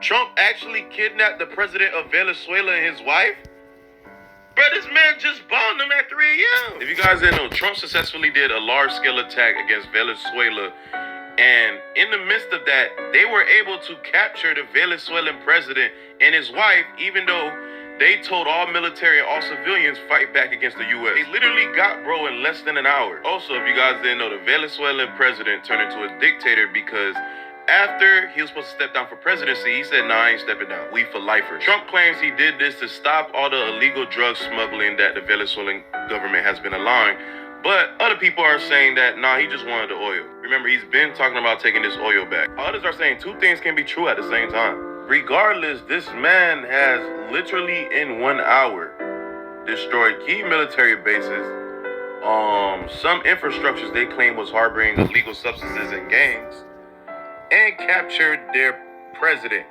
Trump actually kidnapped the president of Venezuela and his wife? Bro, this man just bombed him at 3 a.m. If you guys didn't know, Trump successfully did a large-scale attack against Venezuela. And in the midst of that, they were able to capture the Venezuelan president and his wife, even though they told all military and all civilians fight back against the U.S. They literally got bro in less than an hour. Also, if you guys didn't know, the Venezuelan president turned into a dictator because after he was supposed to step down for presidency, he said, nah, I ain't stepping down. We for lifers. Trump claims he did this to stop all the illegal drug smuggling that the Venezuelan government has been allowing. But other people are saying that, nah, he just wanted the oil. Remember, he's been talking about taking this oil back. Others are saying two things can be true at the same time. Regardless, this man has literally in 1 hour destroyed key military bases, some infrastructures they claim was harboring illegal substances and gangs, and captured their president.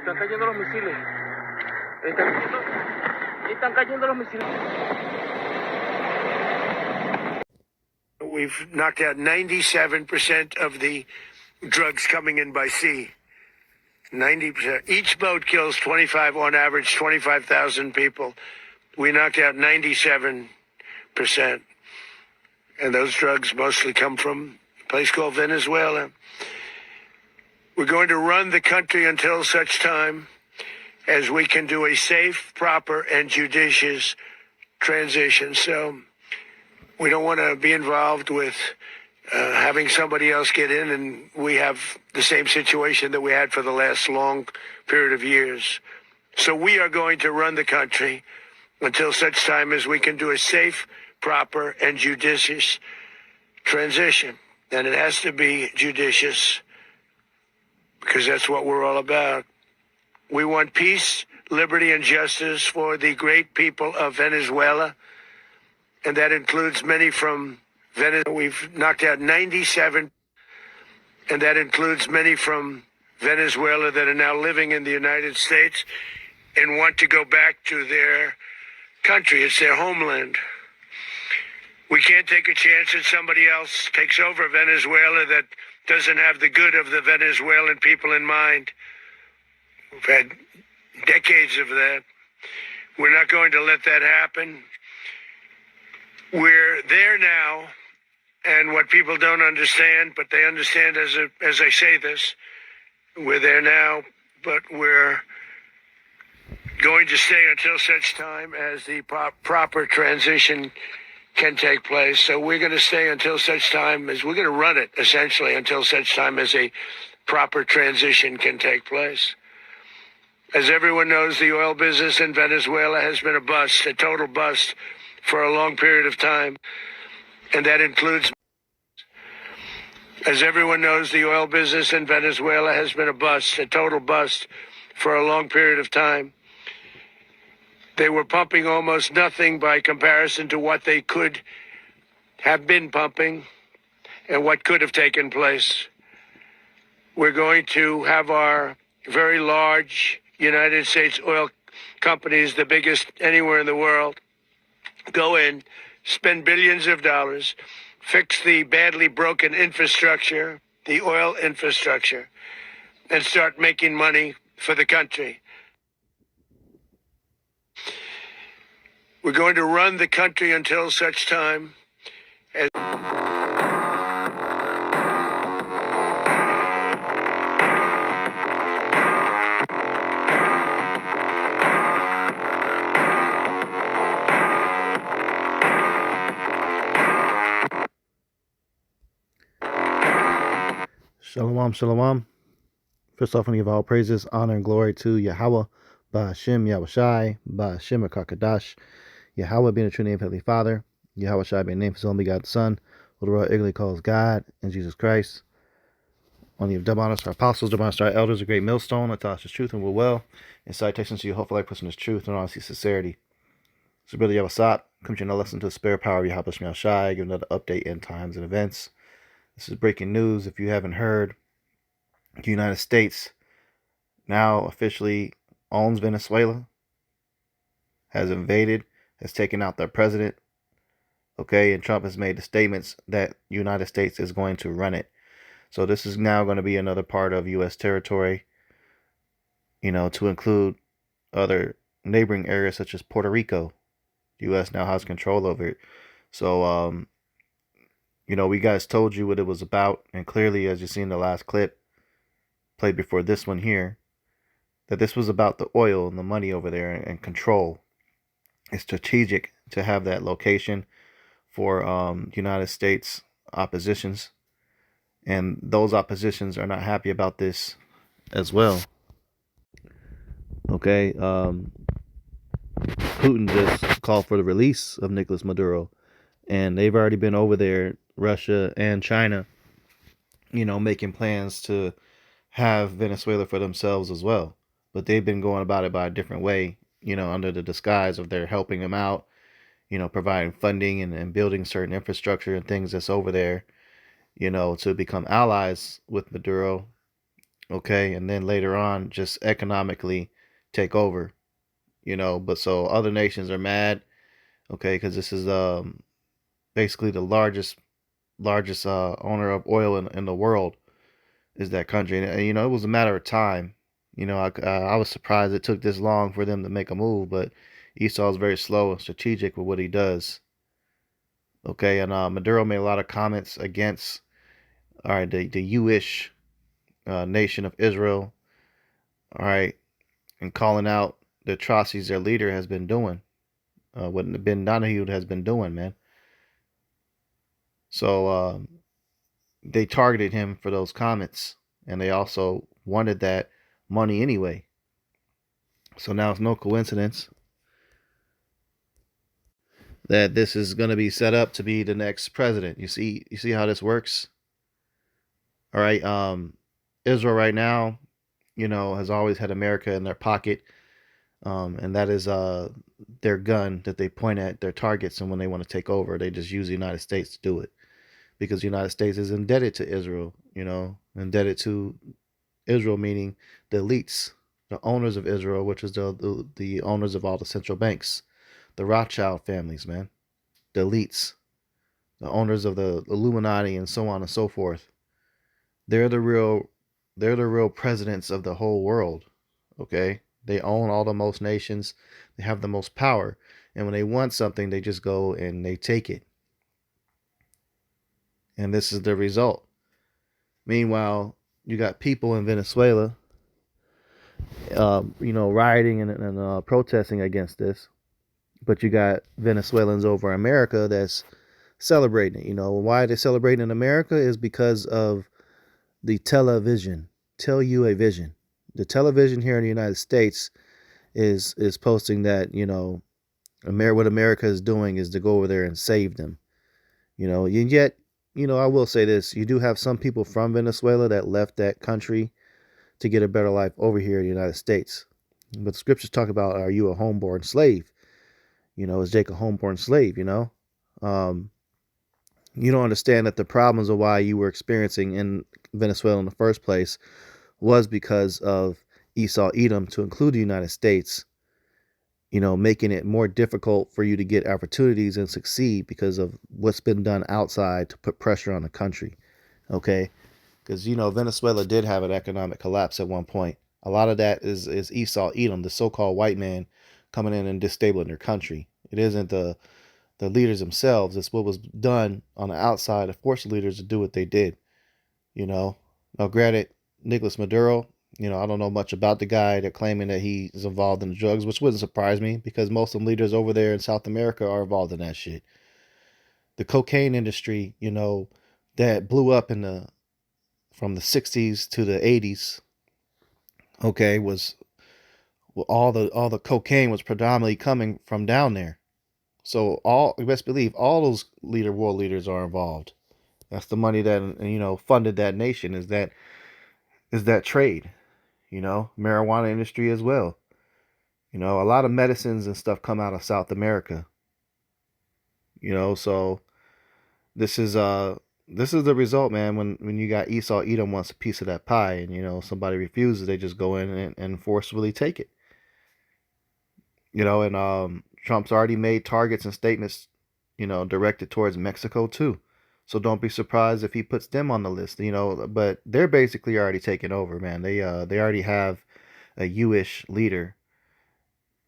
Están cayendo los misiles. Están cayendo los misiles. We've knocked out 97% of the drugs coming in by sea. 90%. Each boat kills on average, 25,000 people. We knocked out 97%. And those drugs mostly come from a place called Venezuela. We're going to run the country until such time as we can do a safe, proper, and judicious transition. So we don't want to be involved with having somebody else get in, and we have the same situation that we had for the last long period of years. So we are going to run the country until such time as we can do a safe, proper, and judicious transition. And it has to be judicious because that's what we're all about. We want peace, liberty, and justice for the great people of Venezuela. And that includes many from Venezuela. We've knocked out 97, and that includes many from Venezuela that are now living in the United States and want to go back to their country. It's their homeland. We can't take a chance that somebody else takes over Venezuela that doesn't have the good of the Venezuelan people in mind. We've had decades of that. We're not going to let that happen. We're there now, and what people don't understand, but they understand as I say this, we're there now, but we're going to stay until such time as the proper transition can take place. So we're going to stay until such time as we're going to run it, essentially, until such time as a proper transition can take place. As everyone knows, the oil business in Venezuela has been a bust, a total bust, for a long period of time. And that includes, as everyone knows, the oil business in Venezuela has been a bust, a total bust, for a long period of time. They were pumping almost nothing by comparison to what they could have been pumping and what could have taken place. We're going to have our very large United States oil companies, the biggest anywhere in the world, go in, spend billions of dollars, fix the badly broken infrastructure, the oil infrastructure, and start making money for the country. We're going to run the country until such time as... Shalom, shalom. First off, I want to give all praises, honor, and glory to Yahweh, Ba'Hashem, Yahushai, Ba'Hashem, Kakadash. Yahweh being the true name of Heavenly Father, Yahushai being the name of His only begotten Son, who the world ignorantly calls God, and Jesus Christ. On the double honors to our apostles, double honors to our elders, a great millstone that taught us His truth and will well, and citations to your hopeful life, person His truth and honesty, sincerity. So, Brother Yavasat, come to you no lesson to the spare power of Yahweh Yahushai, give another update in times and events. This is breaking news. If you haven't heard, the United States now officially owns Venezuela, has invaded, has taken out their president. Okay, and Trump has made the statements that the United States is going to run it. So this is now going to be another part of U.S. territory, to include other neighboring areas such as Puerto Rico. The U.S. now has control over it. So, we guys told you what it was about, and clearly, as you see in the last clip played before this one here, that this was about the oil and the money over there and control. It's strategic to have that location for United States oppositions, and those oppositions are not happy about this as well. Okay, Putin just called for the release of Nicolas Maduro, and they've already been over there, Russia and China, making plans to have Venezuela for themselves as well. But they've been going about it by a different way, under the disguise of they're helping them out, providing funding and building certain infrastructure and things that's over there, to become allies with Maduro. Okay, and then later on, just economically take over, But so other nations are mad, okay, because this is basically the largest owner of oil in the world is that country, and it was a matter of time. I was surprised it took this long for them to make a move, but Esau is very slow and strategic with what he does. Okay, and Maduro made a lot of comments against, all right, the Jewish nation of Israel, all right, and calling out the atrocities their leader has been doing, what Ben Donahue has been doing, man. So they targeted him for those comments, and they also wanted that money anyway. So now it's no coincidence that this is going to be set up to be the next president. You see how this works? All right, Israel right now, has always had America in their pocket, and that is their gun that they point at their targets, and when they want to take over, they just use the United States to do it, because the United States is indebted to Israel, indebted to Israel, meaning the elites, the owners of Israel, which is the owners of all the central banks, the Rothschild families, man, the elites, the owners of the Illuminati, and so on and so forth. They're the real presidents of the whole world. Okay, they own all the most nations. They have the most power, and when they want something, they just go and they take it. And this is the result. Meanwhile, you got people in Venezuela, rioting and protesting against this. But you got Venezuelans over America that's celebrating it. Why they're celebrating in America is because of the television. Tell you a vision. The television here in the United States is posting that, what America is doing is to go over there and save them. And yet, I will say this, you do have some people from Venezuela that left that country to get a better life over here in the United States. But the scriptures talk about, are you a homeborn slave? Is Jake a homeborn slave? You don't understand that the problems of why you were experiencing in Venezuela in the first place was because of Esau Edom, to include the United States, making it more difficult for you to get opportunities and succeed because of what's been done outside to put pressure on the country. Okay, because Venezuela did have an economic collapse at one point. A lot of that is Esau Edom, the so-called white man, coming in and disabling their country. It isn't the leaders themselves. It's what was done on the outside to force the leaders to do what they did. Now granted, Nicolas Maduro, I don't know much about the guy. They're claiming that he is involved in the drugs, which wouldn't surprise me because most of the leaders over there in South America are involved in that shit. The cocaine industry, that blew up from the 60s to the 80s, okay, was all the cocaine was predominantly coming from down there. So you best believe all those world leaders are involved. That's the money that funded that nation, is that trade, marijuana industry as well. A lot of medicines and stuff come out of South America. So this is this is the result, man. When you got Esau, Edom wants a piece of that pie, and somebody refuses, they just go in and forcefully take it. And Trump's already made targets and statements, directed towards Mexico too. So don't be surprised if he puts them on the list. But they're basically already taken over, man. They already have a U-ish leader,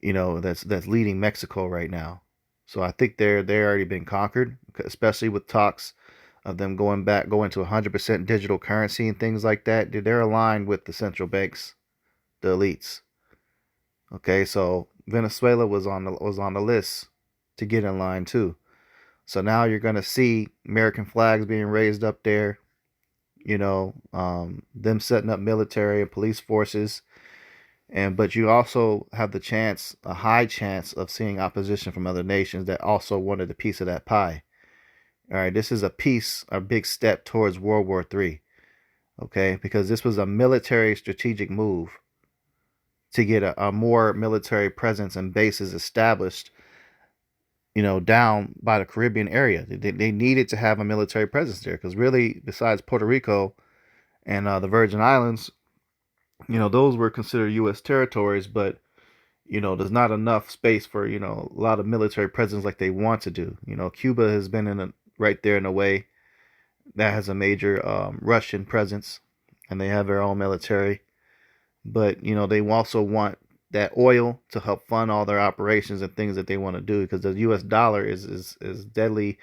that's leading Mexico right now. So I think they're already been conquered, especially with talks of them going to 100% digital currency and things like that. Dude, they're aligned with the central banks, the elites. Okay, so Venezuela was on the list to get in line too. So now you're gonna see American flags being raised up there. Them setting up military and police forces, but you also have a high chance of seeing opposition from other nations that also wanted a piece of that pie. All right, this is a big step towards World War III. Okay, because this was a military strategic move to get a more military presence and bases established, down by the Caribbean area. They needed to have a military presence there because really, besides Puerto Rico and the Virgin Islands, those were considered U.S. territories, but there's not enough space for a lot of military presence like they want to do. Cuba has been right there in a way that has a major Russian presence, and they have their own military. But they also want that oil to help fund all their operations and things that they want to do, because the U.S. dollar is deadly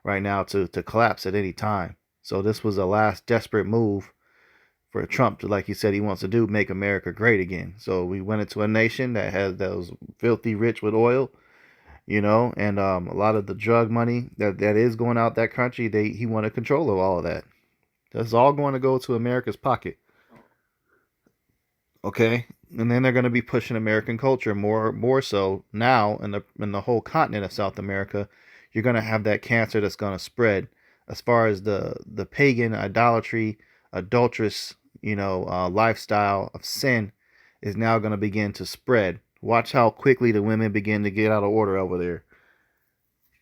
right now to collapse at any time. So this was a last desperate move for Trump to, like he said he wants to do, make America great again. So we went into a nation that was filthy rich with oil, and a lot of the drug money that is going out that country. He wanted control of all of that. That's all going to go to America's pocket. Okay, and then they're going to be pushing American culture more so now in the whole continent of South America. You're going to have that cancer that's going to spread as far as the pagan idolatry, adulterous, lifestyle of sin is now going to begin to spread. Watch how quickly the women begin to get out of order over there,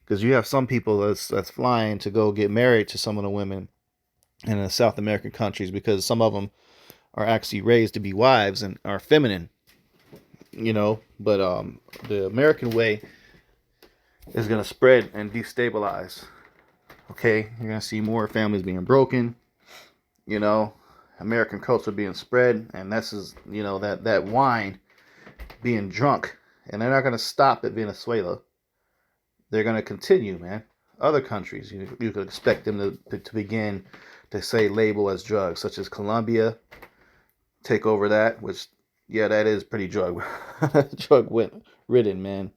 because you have some people that's flying to go get married to some of the women in the South American countries, because some of them are actually raised to be wives and are feminine, but the American way is going to spread and destabilize. Okay, you're going to see more families being broken, American culture being spread, and this is, that wine being drunk, and they're not going to stop at Venezuela. They're going to continue, man. Other countries, you could expect them to begin to say label as drugs, such as Colombia, take over that, which, yeah, that is pretty drug ridden, man.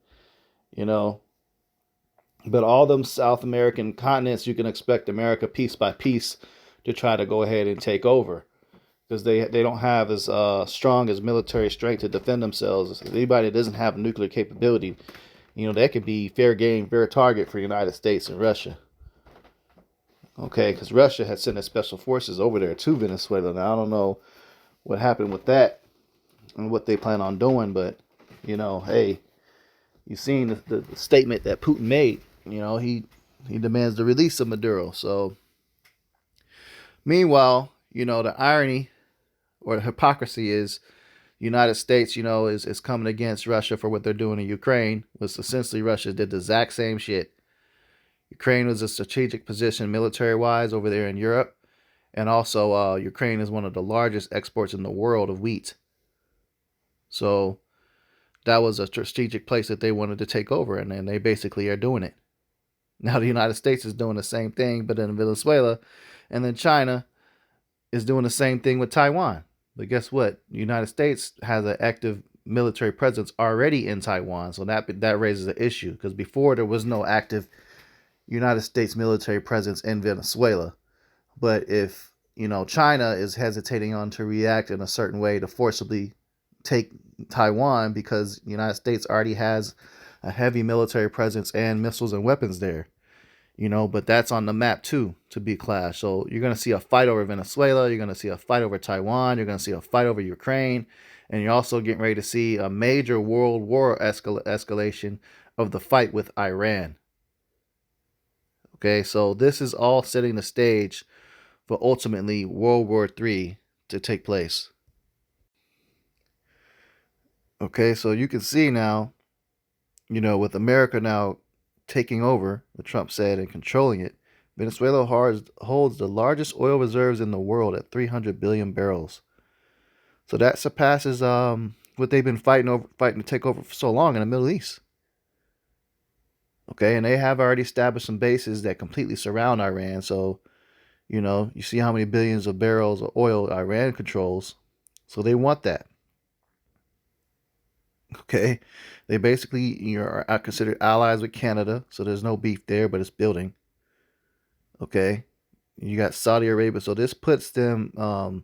But all them South American continents, you can expect America piece by piece to try to go ahead and take over, because they don't have as strong as military strength to defend themselves. Anybody that doesn't have nuclear capability, that could be fair game, fair target for the United States and Russia. Okay, because Russia had sent their special forces over there to Venezuela. Now, I don't know what happened with that and what they plan on doing, but, hey, you've seen the statement that Putin made. He demands the release of Maduro. So, meanwhile, the irony or the hypocrisy is the United States, is coming against Russia for what they're doing in Ukraine, was essentially Russia did the exact same shit. Ukraine was a strategic position military-wise over there in Europe. And also, Ukraine is one of the largest exports in the world of wheat. So that was a strategic place that they wanted to take over, and then they basically are doing it. Now the United States is doing the same thing, but in Venezuela, and then China is doing the same thing with Taiwan. But guess what? The United States has an active military presence already in Taiwan, so that raises an issue, because before there was no active United States military presence in Venezuela. But if, China is hesitating on to react in a certain way to forcibly take Taiwan, because the United States already has a heavy military presence and missiles and weapons there, but that's on the map too, to be clashed. So you're going to see a fight over Venezuela. You're going to see a fight over Taiwan. You're going to see a fight over Ukraine. And you're also getting ready to see a major world war escalation of the fight with Iran. Okay, so this is all setting the stage for ultimately World War III to take place. Okay, so you can see now, with America now taking over, what Trump said, and controlling it, Venezuela holds the largest oil reserves in the world at 300 billion barrels. So that surpasses what they've been fighting to take over for so long in the Middle East. Okay, and they have already established some bases that completely surround Iran. So, you see how many billions of barrels of oil Iran controls. So they want that. Okay, they basically are considered allies with Canada, so there's no beef there, but it's building. Okay, you got Saudi Arabia, so this puts them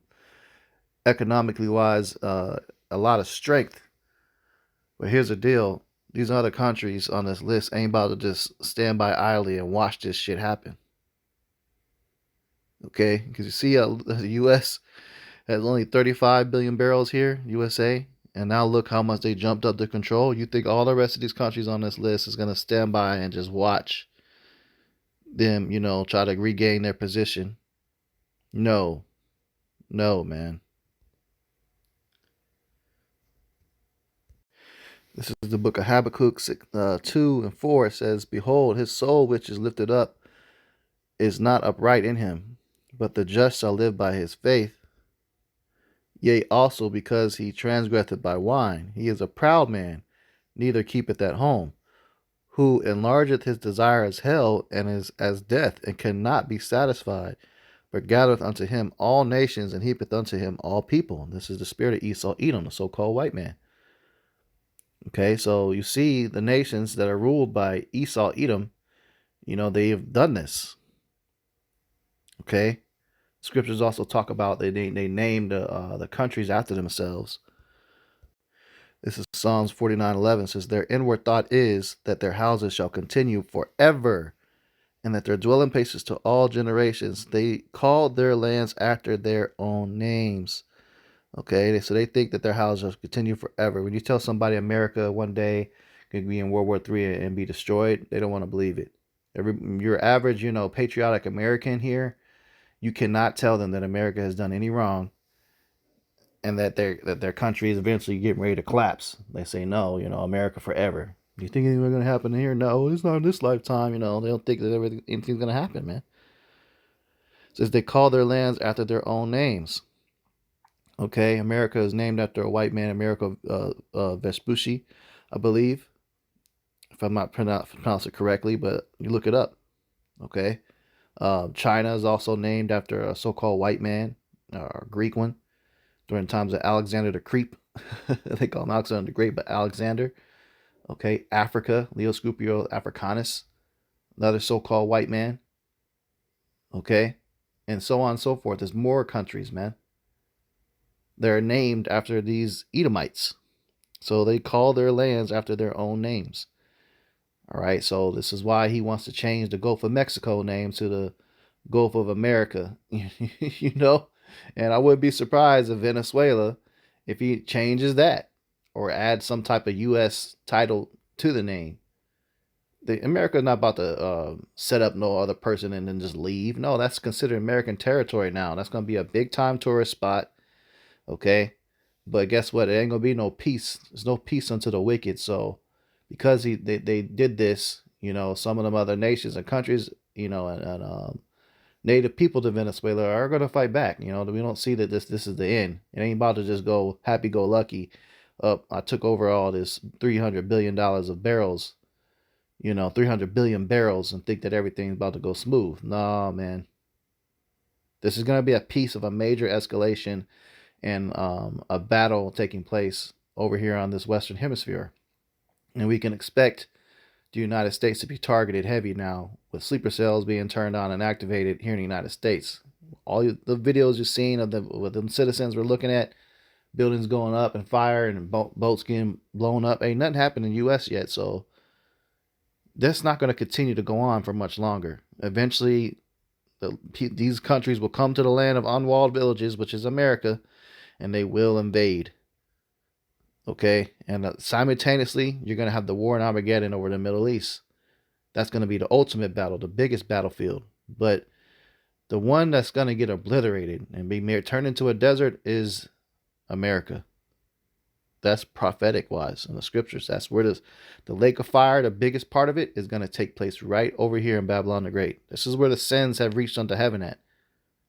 economically wise a lot of strength. But here's the deal: these other countries on this list ain't about to just stand by idly and watch this shit happen. Okay, because you see, the U.S. has only 35 billion barrels here, USA. And now look how much they jumped up to control. You think all the rest of these countries on this list is going to stand by and just watch them, try to regain their position? No. No, man. This is the book of Habakkuk 2 and 4. It says, "Behold, his soul which is lifted up is not upright in him, but the just shall live by his faith. Yea, also because he transgresseth by wine. He is a proud man, neither keepeth at home, who enlargeth his desire as hell, and is as death, and cannot be satisfied, but gathereth unto him all nations, and heapeth unto him all people." And this is the spirit of Esau Edom, the so-called white man. Okay, so you see the nations that are ruled by Esau Edom, they have done this. Okay, scriptures also talk about they named the countries after themselves. This is Psalms 49:11. Says, "Their inward thought is that their houses shall continue forever, and that their dwelling places to all generations. They called their lands after their own names." Okay, so they think that their houses will continue forever. When you tell somebody America one day could be in World War III and be destroyed, they don't want to believe it. Your average, patriotic American here, you cannot tell them that America has done any wrong and that their country is eventually getting ready to collapse. They say, no, America forever. Do you think anything's going to happen here? No, it's not in this lifetime. They don't think that anything's going to happen, man. It says they call their lands after their own names. Okay, America is named after a white man, America Vespucci, I believe, if I'm not pronounce it correctly, but you look it up. Okay, China is also named after a so-called white man, or Greek one, during times of Alexander the Creep. They call him Alexander the Great, but Alexander. Okay, Africa, Leo Scipio Africanus, another so-called white man. Okay, and so on and so forth. There's more countries, man. They're named after these Edomites. So they call their lands after their own names. All right, so this is why he wants to change the Gulf of Mexico name to the Gulf of America. And I wouldn't be surprised if Venezuela, if he changes that or adds some type of U.S. title to the name. America is not about to set up no other person and then just leave. No, that's considered American territory now. That's going to be a big time tourist spot. Okay, but guess what? There ain't gonna be no peace. There's no peace unto the wicked. So, because they did this, some of them other nations and countries, and native people to Venezuela are gonna fight back. We don't see that this is the end. It ain't about to just go happy go lucky. I took over all this $300 billion of barrels, 300 billion barrels, and think that everything's about to go smooth. No, man. This is gonna be a piece of a major escalation and a battle taking place over here on this Western Hemisphere. And we can expect the United States to be targeted heavy now, with sleeper cells being turned on and activated here in the United States. All the videos you've seen of the citizens we're looking at, buildings going up and fire and boats getting blown up, ain't nothing happened in the U.S. yet. So that's not going to continue to go on for much longer. Eventually, these countries will come to the land of unwalled villages, which is America, and they will invade. Okay, and simultaneously, you're going to have the war in Armageddon over the Middle East. That's going to be the ultimate battle, the biggest battlefield. But the one that's going to get obliterated and be turned into a desert is America. That's prophetic wise in the scriptures. That's where the lake of fire, the biggest part of it, is going to take place right over here in Babylon the Great. This is where the sins have reached unto heaven at.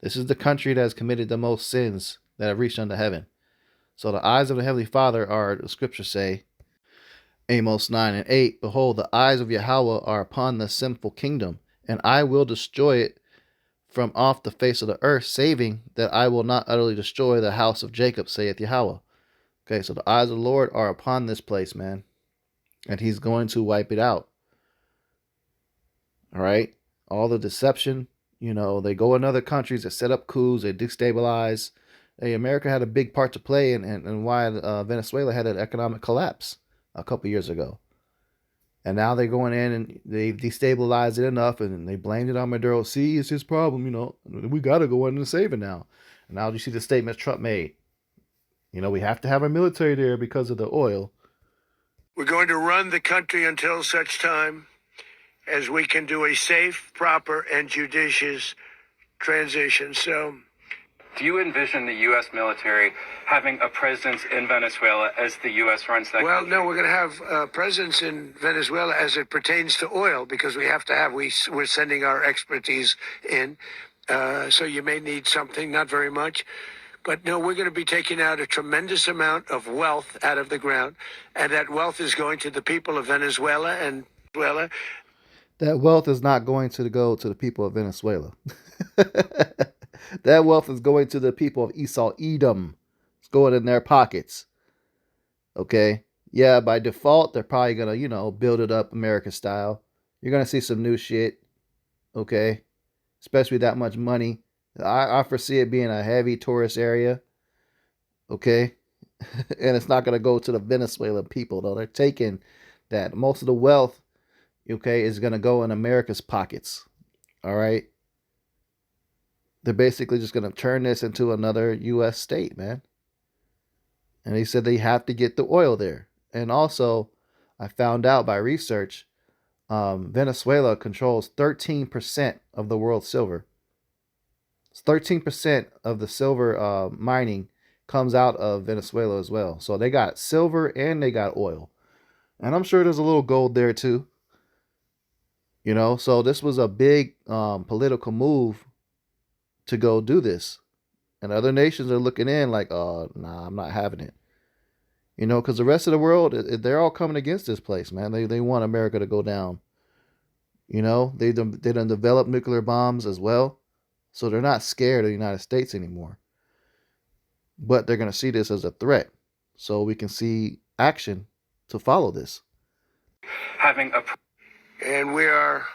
This is the country that has committed the most sins that have reached unto heaven. So the eyes of the Heavenly Father are, the scriptures say, Amos 9:8, behold, the eyes of Yahweh are upon the sinful kingdom, and I will destroy it from off the face of the earth, saving that I will not utterly destroy the house of Jacob, saith Yahweh. Okay, so the eyes of the Lord are upon this place, man. And he's going to wipe it out. All right? All the deception, they go in other countries that set up coups, they destabilize. Hey, America had a big part to play in why Venezuela had an economic collapse a couple years ago. And now they're going in and they've destabilized it enough and they blamed it on Maduro. See, it's his problem, we got to go in and save it now. And now you see the statements Trump made. We have to have our military there because of the oil. We're going to run the country until such time as we can do a safe, proper, and judicious transition. So, do you envision the U.S. military having a presence in Venezuela as the U.S. runs that country? No, we're going to have a presence in Venezuela as it pertains to oil because we have to have, we're sending our expertise in. So you may need something, not very much. But no, we're going to be taking out a tremendous amount of wealth out of the ground. And that wealth is going to the people of Venezuela and Venezuela. That wealth is not going to go to the people of Venezuela. That wealth is going to the people of Esau, Edom. It's going in their pockets. Okay? Yeah, by default, they're probably going to, build it up American style. You're going to see some new shit. Okay? Especially that much money. I foresee it being a heavy tourist area. Okay? And it's not going to go to the Venezuelan people, though. They're taking that. Most of the wealth, okay, is going to go in America's pockets. All right? They're basically just going to turn this into another U.S. state, man. And he said they have to get the oil there. And also, I found out by research, Venezuela controls 13% of the world's silver. 13% of the silver mining comes out of Venezuela as well. So they got silver and they got oil. And I'm sure there's a little gold there too. So this was a big political move to go do this. And other nations are looking in like, nah, I'm not having it. Because the rest of the world, they're all coming against this place, man. They want America to go down. They done developed nuclear bombs as well. So they're not scared of the United States anymore. But they're going to see this as a threat. So we can see action to follow this. And we are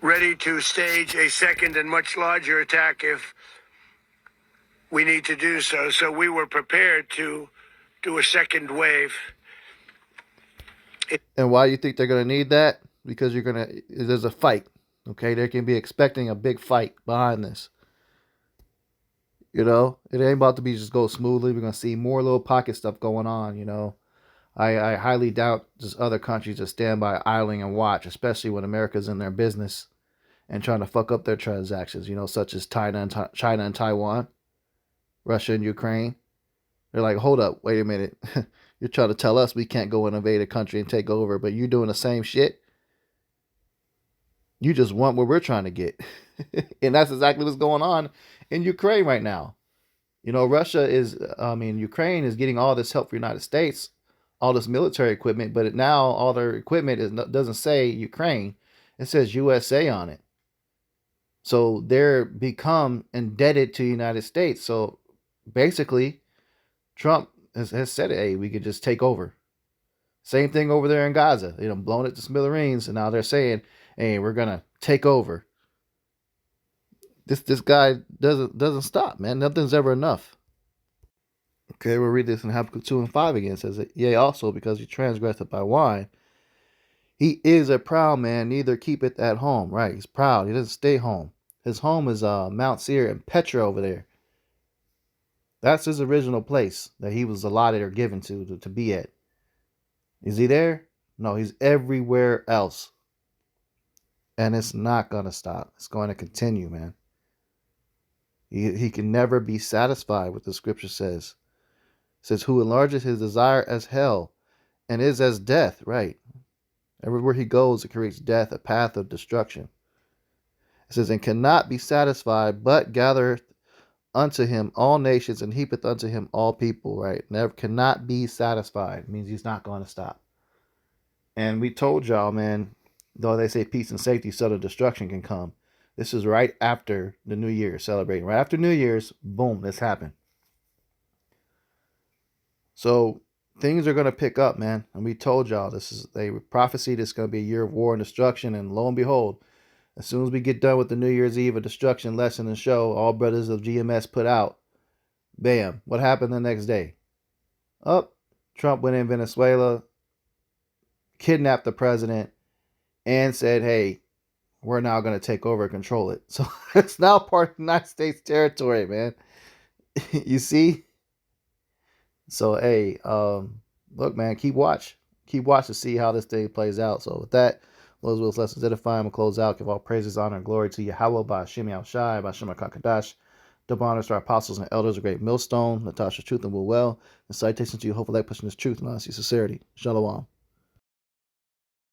ready to stage a second and much larger attack if we need to do so. So we were prepared to do a second wave. And why do you think they're going to need that? Because there's a fight. Okay, they can be expecting a big fight behind this. It ain't about to be just go smoothly. We're going to see more little pocket stuff going on, I highly doubt just other countries just stand by idling and watch, especially when America's in their business and trying to fuck up their transactions, such as China and Taiwan, Russia and Ukraine. They're like, hold up, wait a minute. You're trying to tell us we can't go and invade a country and take over, but you're doing the same shit? You just want what we're trying to get. And that's exactly what's going on in Ukraine right now. Ukraine is getting all this help from the United States, all this military equipment, but now all their equipment doesn't say Ukraine. It says USA on it. So they're become indebted to the United States. So basically, Trump has said, hey, we could just take over. Same thing over there in Gaza. Blown it to smithereens, and now they're saying, hey, we're gonna take over. This guy doesn't stop, man. Nothing's ever enough. Okay, we'll read this in Habakkuk 2:5 again. It says, yea, also because he transgressed by wine, he is a proud man, neither keepeth at home. Right, he's proud. He doesn't stay home. His home is Mount Seir and Petra over there. That's his original place that he was allotted or given to be at. Is he there? No, he's everywhere else. And it's not going to stop. It's going to continue, man. He can never be satisfied, what the scripture says. It says, who enlarges his desire as hell and is as death, right? Everywhere he goes, it creates death, a path of destruction. It says, and cannot be satisfied, but gathereth unto him all nations and heapeth unto him all people, right? Never cannot be satisfied. It means he's not going to stop. And we told y'all, man, though they say peace and safety, sudden destruction can come. This is right after the New Year, celebrating. Right after New Year's, boom, this happened. So things are going to pick up, man. And we told y'all this is a prophecy. This is going to be a year of war and destruction. And lo and behold, as soon as we get done with the New Year's Eve, a destruction lesson and show all brothers of GMS put out, bam, what happened the next day? Trump went in Venezuela, kidnapped the president, and said, hey, we're now going to take over and control it. So it's now part of the United States territory, man. You see? So, hey, look, man, keep watch. Keep watch to see how this day plays out. So with that, those will lessons edify. I'm going to close out. Give all praises, honor, and glory to Yahweh, by Hashem Yahushai, by Hashem HaKadosh. Double honors to our apostles and elders, a great millstone, Natasha's truth and will well. And citations to you, hopefully, pushing this truth and honesty, sincerity. Shalom.